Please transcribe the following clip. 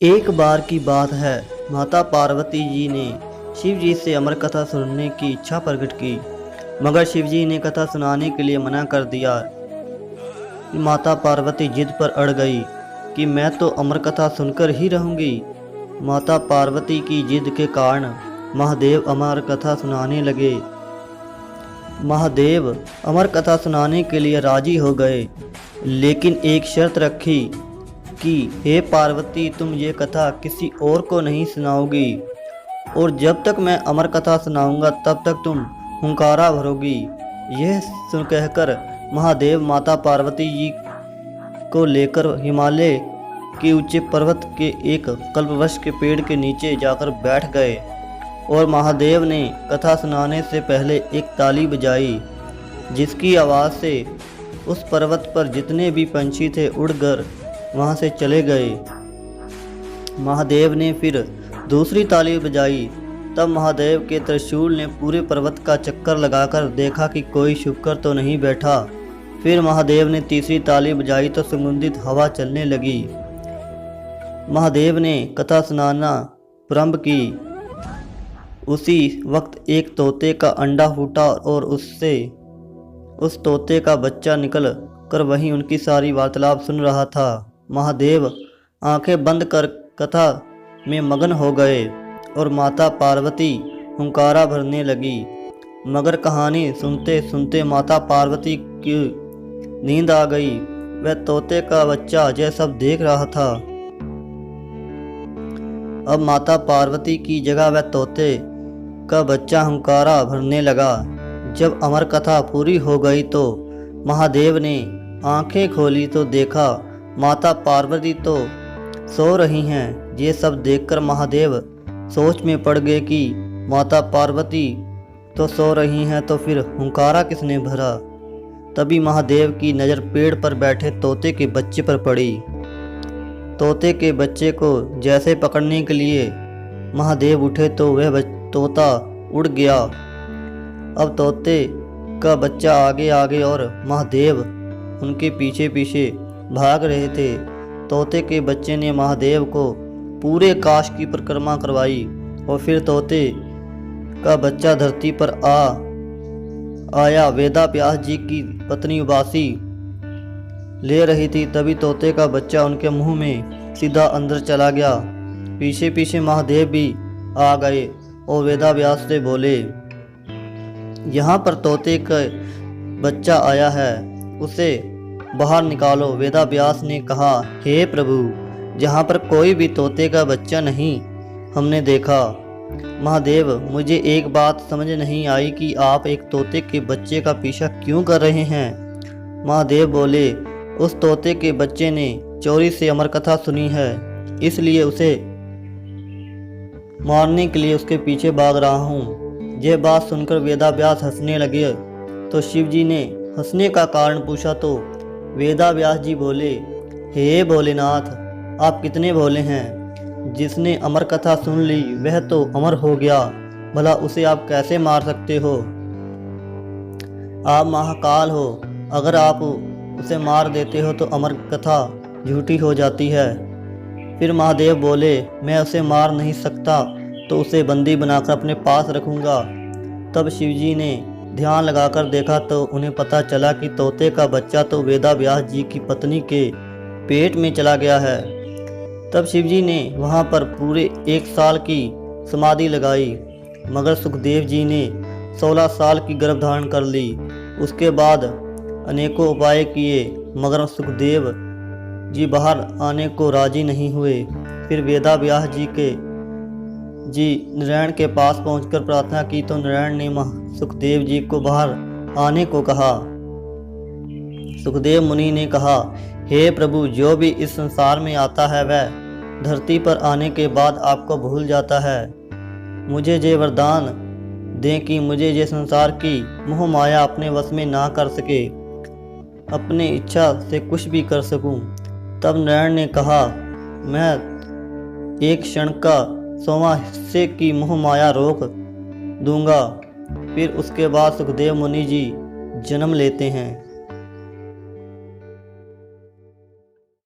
एक बार की बात है, माता पार्वती जी ने शिव जी से अमर कथा सुनने की इच्छा प्रकट की, मगर शिव जी ने कथा सुनाने के लिए मना कर दिया। माता पार्वती जिद पर अड़ गई कि मैं तो अमर कथा सुनकर ही रहूंगी। माता पार्वती की जिद के कारण महादेव अमर कथा सुनाने लगे। महादेव अमर कथा सुनाने के लिए राजी हो गए, लेकिन एक शर्त रखी कि हे पार्वती, तुम ये कथा किसी और को नहीं सुनाओगी, और जब तक मैं अमर कथा सुनाऊंगा तब तक तुम हुंकारा भरोगी। यह सुन कहकर महादेव माता पार्वती जी को लेकर हिमालय के ऊंचे पर्वत के एक कल्पवृक्ष के पेड़ के नीचे जाकर बैठ गए, और महादेव ने कथा सुनाने से पहले एक ताली बजाई, जिसकी आवाज़ से उस पर्वत पर जितने भी पंछी थे उड़कर वहाँ से चले गए। महादेव ने फिर दूसरी ताली बजाई, तब महादेव के त्रिशूल ने पूरे पर्वत का चक्कर लगाकर देखा कि कोई शुक्र तो नहीं बैठा। फिर महादेव ने तीसरी ताली बजाई तो सुगंधित हवा चलने लगी। महादेव ने कथा सुनाना प्रारंभ की। उसी वक्त एक तोते का अंडा फूटा और उससे उस तोते का बच्चा निकल कर वहीं उनकी सारी वार्तालाप सुन रहा था। महादेव आंखें बंद कर कथा में मगन हो गए और माता पार्वती हुंकारा भरने लगी। मगर कहानी सुनते सुनते माता पार्वती की नींद आ गई। वह तोते का बच्चा यह सब देख रहा था। अब माता पार्वती की जगह वह तोते का बच्चा हुंकारा भरने लगा। जब अमर कथा पूरी हो गई तो महादेव ने आंखें खोली तो देखा माता पार्वती तो सो रही हैं। ये सब देखकर महादेव सोच में पड़ गए कि माता पार्वती तो सो रही हैं तो फिर हुंकारा किसने भरा। तभी महादेव की नज़र पेड़ पर बैठे तोते के बच्चे पर पड़ी। तोते के बच्चे को जैसे पकड़ने के लिए महादेव उठे तो वह तोता उड़ गया। अब तोते का बच्चा आगे आगे और महादेव उनके पीछे पीछे भाग रहे थे। तोते के बच्चे ने महादेव को पूरे काश की परिक्रमा करवाई और फिर तोते का बच्चा धरती पर आया। वेदा व्यास जी की पत्नी उबासी ले रही थी, तभी तोते का बच्चा उनके मुंह में सीधा अंदर चला गया। पीछे पीछे महादेव भी आ गए और वेदा व्यास से बोले, यहाँ पर तोते का बच्चा आया है, उसे बाहर निकालो। वेदा व्यास ने कहा, हे प्रभु, जहाँ पर कोई भी तोते का बच्चा नहीं हमने देखा। महादेव, मुझे एक बात समझ नहीं आई कि आप एक तोते के बच्चे का पीछा क्यों कर रहे हैं। महादेव बोले, उस तोते के बच्चे ने चोरी से अमर कथा सुनी है, इसलिए उसे मारने के लिए उसके पीछे भाग रहा हूँ। यह बात सुनकर वेदा व्यास हंसने लगे तो शिव जी ने हंसने का कारण पूछा तो वेदा व्यास जी बोले, हे भोलेनाथ, आप कितने भोले हैं। जिसने अमर कथा सुन ली वह तो अमर हो गया, भला उसे आप कैसे मार सकते हो। आप महाकाल हो, अगर आप उसे मार देते हो तो अमर कथा झूठी हो जाती है। फिर महादेव बोले, मैं उसे मार नहीं सकता तो उसे बंदी बनाकर अपने पास रखूँगा। तब शिवजी ने ध्यान लगाकर देखा तो उन्हें पता चला कि तोते का बच्चा तो वेदा व्यास जी की पत्नी के पेट में चला गया है। तब शिवजी ने वहाँ पर पूरे 1 साल की समाधि लगाई, मगर सुखदेव जी ने 16 साल की गर्भ धारण कर ली। उसके बाद अनेकों उपाय किए, मगर सुखदेव जी बाहर आने को राजी नहीं हुए। फिर वेदा व्यास जी नारायण के पास पहुंचकर प्रार्थना की तो नारायण ने सुखदेव जी को बाहर आने को कहा। सुखदेव मुनि ने कहा, हे प्रभु, जो भी इस संसार में आता है वह धरती पर आने के बाद आपको भूल जाता है। मुझे ये वरदान दें कि मुझे ये संसार की मोह माया अपने वश में ना कर सके, अपने इच्छा से कुछ भी कर सकूं। तब नारायण ने कहा, मैं एक क्षण का 100वां हिस्से की मोह माया रोक दूंगा। फिर उसके बाद सुखदेव मुनि जी जन्म लेते हैं।